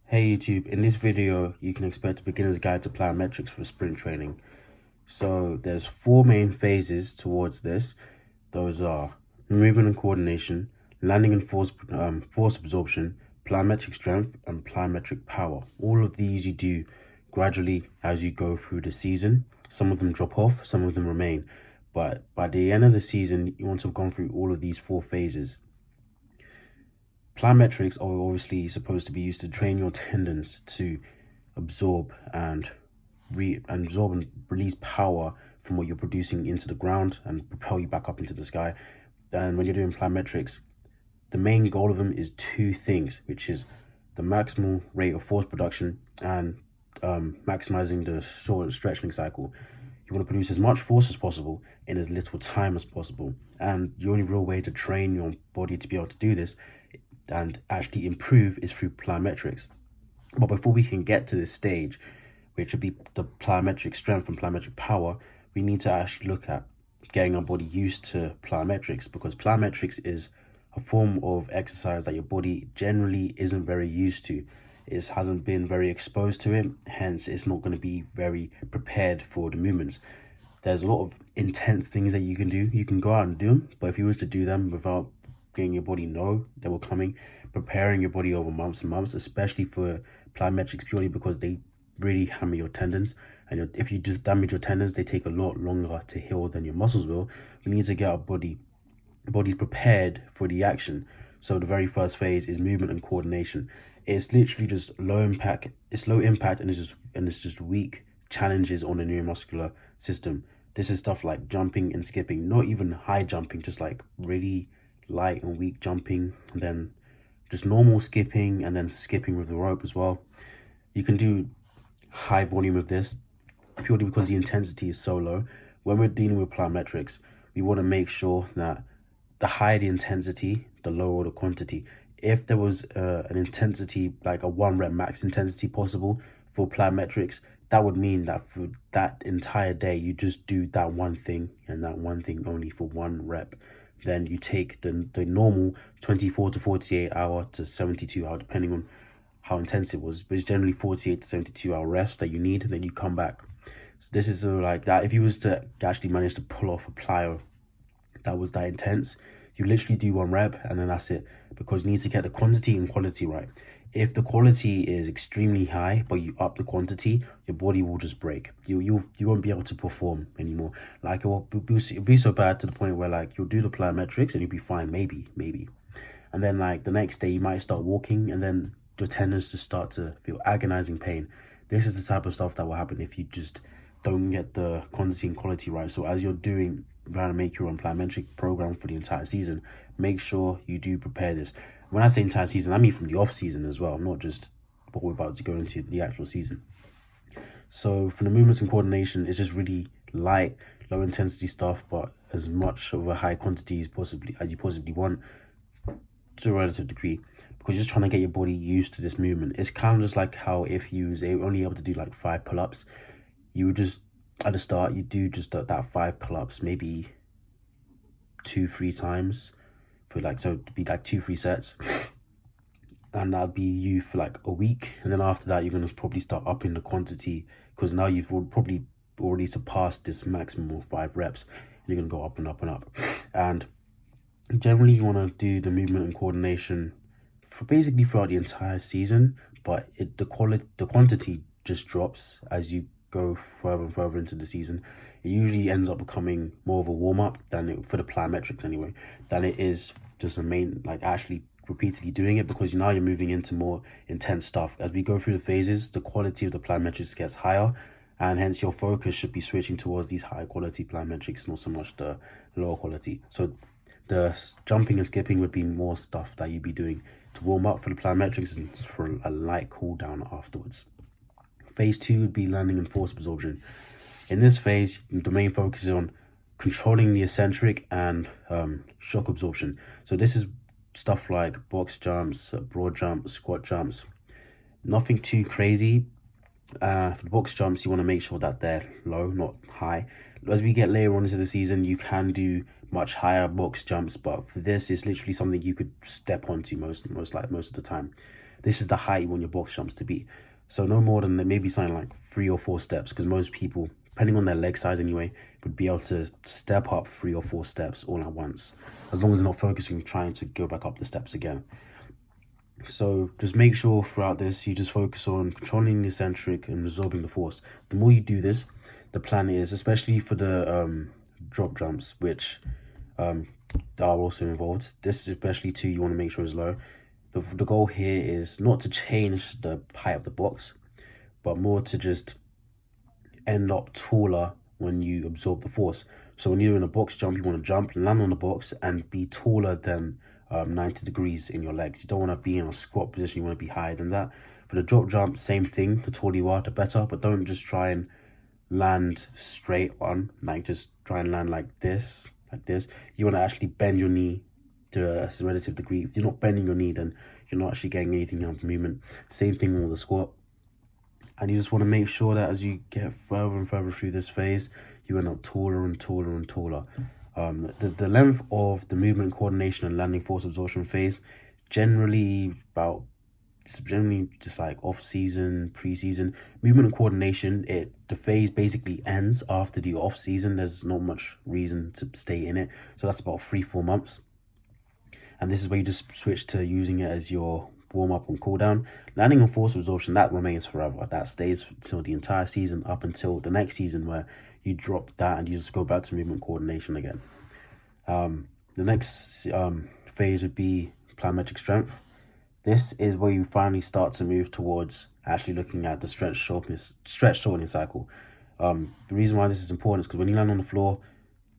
Hey YouTube, in this video you can expect a beginner's guide to plyometrics for sprint training. So there's four main phases towards this. Those are movement and coordination, landing and force absorption, plyometric strength, and plyometric power. All of these you do gradually as you go through the season. Some of them drop off, some of them remain. But by the end of the season, you want to have gone through all of these four phases. Plyometrics are obviously supposed to be used to train your tendons to absorb and release power from what you're producing into the ground and propel you back up into the sky. And when you're doing plyometrics, the main goal of them is two things, which is the maximal rate of force production and maximizing the short stretching cycle. You want to produce as much force as possible in as little time as possible. And the only real way to train your body to be able to do this and actually improve is through plyometrics. But before we can get to this stage, which would be the plyometric strength and plyometric power, we need to actually look at getting our body used to plyometrics, because plyometrics is a form of exercise that your body generally isn't very used to. It hasn't been very exposed to it, hence it's not going to be very prepared for the movements. There's a lot of intense things that you can do. You can go out and do them, but if you was to do them without getting your body know they were coming, preparing your body over months and months, especially for plyometrics, purely because they really hammer your tendons, and if you just damage your tendons, they take a lot longer to heal than your muscles will. We need to get our bodies prepared for the action. So the very first phase is movement and coordination. It's literally just low impact, and it's just weak challenges on the neuromuscular system. This is stuff like jumping and skipping, not even high jumping, just like really light and weak jumping, and then just normal skipping, and then skipping with the rope as well. You can do high volume of this purely because the intensity is so low. When we're dealing with plyometrics, we want to make sure that the higher the intensity, the lower the quantity. If there was an intensity, like a 1 rep max intensity possible for plyometrics, that would mean that for that entire day you just do that one thing and that one thing only for 1 rep. Then you take the normal 24 to 48 hour to 72 hour, depending on how intense it was, but it's generally 48 to 72 hour rest that you need. Then you come back. So this is like that. If you was to actually manage to pull off a plyo that was that intense, you literally do 1 rep and then that's it, because you need to get the quantity and quality right. If the quality is extremely high but you up the quantity, your body will just break. You won't be able to perform anymore. Like it'll be so bad to the point where like you'll do the plyometrics and you'll be fine, maybe, and then like the next day you might start walking and then your tendons just start to feel agonizing pain. This is the type of stuff that will happen if you just don't get the quantity and quality right. So as you're trying to make your own plyometric program for the entire season, make sure you do prepare this. When I say entire season, I mean from the off season as well, not just what we're about to go into the actual season. So for the movements and coordination, it's just really light, low intensity stuff, but as much of a high quantity as you possibly want, to a relative degree, because you're just trying to get your body used to this movement. It's kind of just like how if you was only able to do like 5 pull-ups, you would just at the start you do just that 5 pull-ups maybe 2-3 times for like, so it'd be like 2-3 sets, and that'd be you for like a week. And then after that you're going to probably start upping the quantity, because now you've probably already surpassed this maximum of 5 reps, and you're going to go up and up and up. And generally you want to do the movement and coordination for basically throughout the entire season, but the quantity just drops as you go further and further into the season. It usually ends up becoming more of a warm-up for the plyometrics anyway, than it is just the main, like actually repeatedly doing it, because now you're moving into more intense stuff. As we go through the phases, the quality of the plyometrics gets higher, and hence your focus should be switching towards these high quality plyometrics, not so much the lower quality. So the jumping and skipping would be more stuff that you'd be doing to warm up for the plyometrics and for a light cool down afterwards. Phase 2 would be landing and force absorption. In this phase, the main focus is on controlling the eccentric and shock absorption. So this is stuff like box jumps, broad jumps, squat jumps. Nothing too crazy. For the box jumps, you want to make sure that they're low, not high. As we get later on into the season, you can do much higher box jumps, but for this, it's literally something you could step onto most of the time. this is the height you want your box jumps to be. So no more than maybe something like 3 or 4 steps, because most people, depending on their leg size anyway, would be able to step up 3 or 4 steps all at once, as long as they're not focusing trying to go back up the steps again. So just make sure throughout this, you just focus on controlling the eccentric and absorbing the force. The more you do this, the plan is, especially for the drop jumps, which are also involved, this is especially too, you want to make sure is low. The goal here is not to change the height of the box, but more to just end up taller when you absorb the force. So when you're in a box jump, you want to jump, land on the box, and be taller than 90 degrees in your legs. You don't want to be in a squat position, you want to be higher than that. For the drop jump, same thing. The taller you are, the better, but don't just try and land straight on, like just try and land like this. You want to actually bend your knee to a relative degree. If you're not bending your knee, then you're not actually getting anything out of the movement. Same thing with the squat. And you just want to make sure that as you get further and further through this phase, you end up taller and taller and taller. The length of the movement coordination and landing force absorption phase, generally just like off season, pre-season. Movement and coordination, the phase basically ends after the off season. There's not much reason to stay in it, so that's about 3-4 months. And this is where you just switch to using it as your warm up and cool down. Landing and force absorption, that remains forever. That stays until the entire season, up until the next season where you drop that and you just go back to movement coordination again. The next phase would be plyometric strength. This is where you finally start to move towards actually looking at the stretch shortening cycle. The reason why this is important is because when you land on the floor,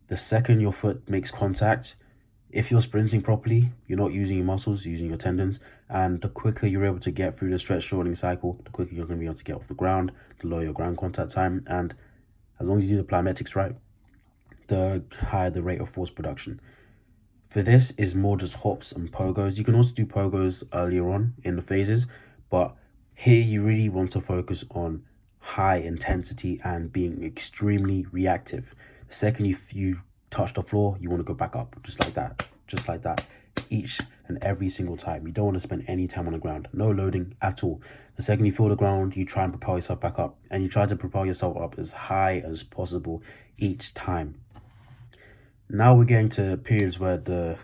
the second your foot makes contact, if you're sprinting properly, you're not using your muscles, you're using your tendons, and the quicker you're able to get through the stretch shortening cycle, the quicker you're going to be able to get off the ground, the lower your ground contact time, and as long as you do the plyometrics right, the higher the rate of force production. For this is more just hops and pogos. You can also do pogos earlier on in the phases, but here you really want to focus on high intensity and being extremely reactive. The second you touch the floor, you want to go back up, just like that, each and every single time. You don't want to spend any time on the ground, no loading at all. The second you feel the ground, you try and propel yourself back up, and you try to propel yourself up as high as possible each time. Now we're getting to periods where the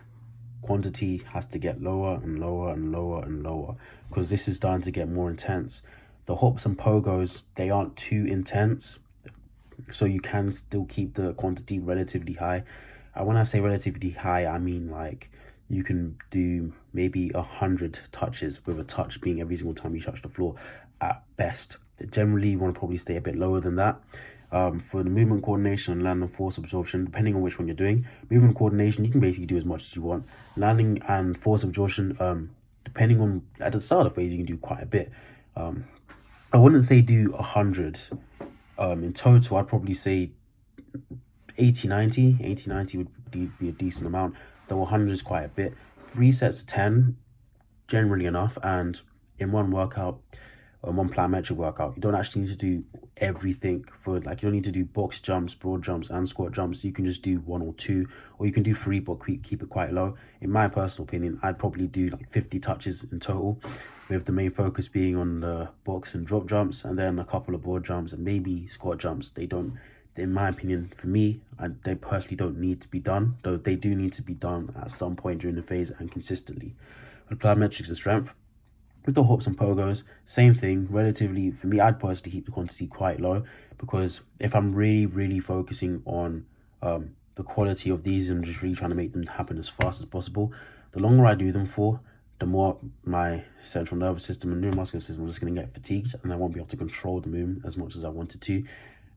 quantity has to get lower and lower and lower and lower, because this is starting to get more intense. The hops and pogos, they aren't too intense, so you can still keep the quantity relatively high. And when I say relatively high, I mean like you can do maybe 100 touches, with a touch being every single time you touch the floor at best. Generally, you want to probably stay a bit lower than that. For the movement coordination and landing force absorption, depending on which one you're doing, movement coordination, you can basically do as much as you want. Landing and force absorption, depending on, at the start of the phase, you can do quite a bit. I wouldn't say do 100. In total, I'd probably say 80-90 would be a decent amount, though 100 is quite a bit. 3 sets of 10, generally enough, and in one workout, one plyometric workout, you don't actually need to do everything for, like, you don't need to do box jumps, broad jumps, and squat jumps. You can just do 1 or 2, or you can do 3, but keep it quite low. In my personal opinion, I'd probably do like 50 touches in total, with the main focus being on the box and drop jumps, and then a couple of broad jumps and maybe squat jumps. They don't, in my opinion, for me, they personally don't need to be done, though they do need to be done at some point during the phase and consistently. With plyometrics and strength, with the hops and pogos, same thing. Relatively, for me, I'd personally keep the quantity quite low, because if I'm really focusing on the quality of these and just really trying to make them happen as fast as possible, the longer I do them for, the more my central nervous system and neuromuscular system are just going to get fatigued, and I won't be able to control the movement as much as I wanted to.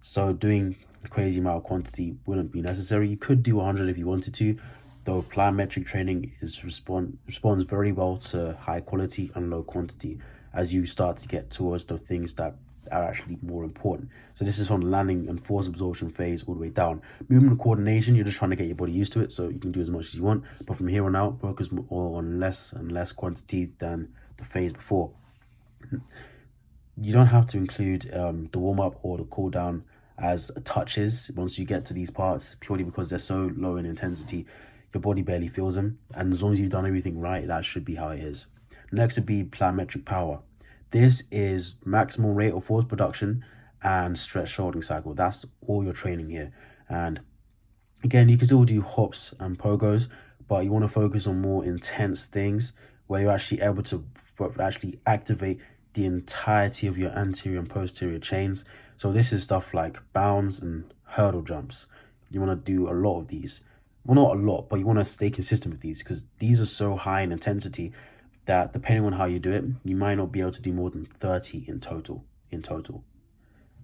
So doing a crazy amount of quantity wouldn't be necessary. You could do 100 if you wanted to, though plyometric training responds very well to high quality and low quantity as you start to get towards the things that are actually more important. So this is from the landing and force absorption phase all the way down. Movement coordination, you're just trying to get your body used to it, so you can do as much as you want, but from here on out, focus more on less and less quantity than the phase before. You don't have to include the warm-up or the cool-down as touches once you get to these parts, purely because they're so low in intensity, your body barely feels them, and as long as you've done everything right, that should be how it is. Next would be plyometric power. This is maximal rate of force production and stretch shouldering cycle. That's all your training here. And again, you can still do hops and pogos, but you want to focus on more intense things where you're actually able to actually activate the entirety of your anterior and posterior chains. So this is stuff like bounds and hurdle jumps. You want to do a lot of these. Well, not a lot, but you want to stay consistent with these because these are so high in intensity that depending on how you do it, you might not be able to do more than 30 in total.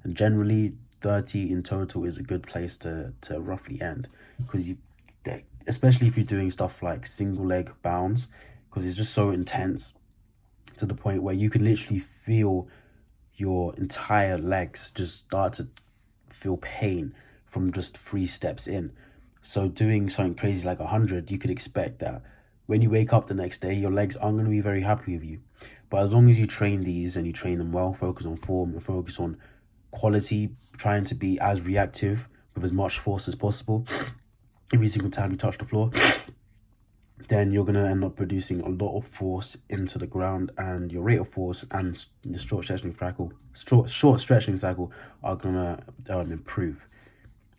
And generally 30 in total is a good place to roughly end, because especially if you're doing stuff like single leg bounds, because it's just so intense to the point where you can literally feel your entire legs just start to feel pain from just 3 steps in. So doing something crazy like 100, you could expect that when you wake up the next day, your legs aren't going to be very happy with you. But as long as you train these and you train them well, focus on form and focus on quality, trying to be as reactive with as much force as possible every single time you touch the floor, then you're going to end up producing a lot of force into the ground, and your rate of force and the short stretching cycle are going to improve.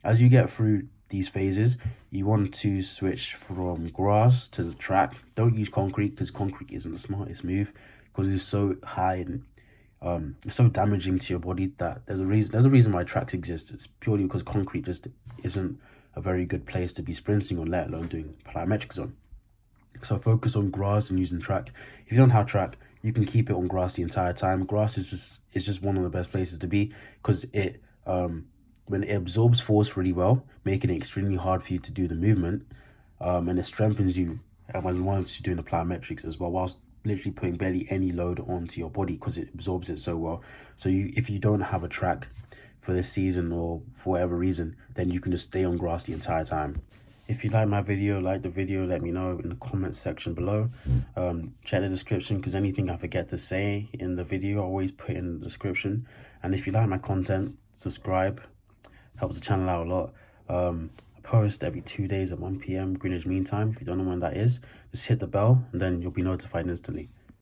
As you get through these phases, you want to switch from grass to the track. Don't use concrete, because concrete isn't the smartest move, because it's so high and it's so damaging to your body that there's a reason why tracks exist. It's purely because concrete just isn't a very good place to be sprinting on, let alone doing plyometrics on. So focus on grass and using track. If you don't have track, you can keep it on grass the entire time. Grass is just one of the best places to be, because it when it absorbs force really well, making it extremely hard for you to do the movement, and it strengthens you as once you're doing the plyometrics as well, whilst literally putting barely any load onto your body because it absorbs it so well. So if you don't have a track for this season or for whatever reason, then you can just stay on grass the entire time. If you like my video, like the video, let me know in the comments section below. Check the description, because anything I forget to say in the video, I always put in the description. And if you like my content, subscribe. Helps the channel out a lot. I post every 2 days at 1 p.m. Greenwich Mean Time. If you don't know when that is, just hit the bell and then you'll be notified instantly.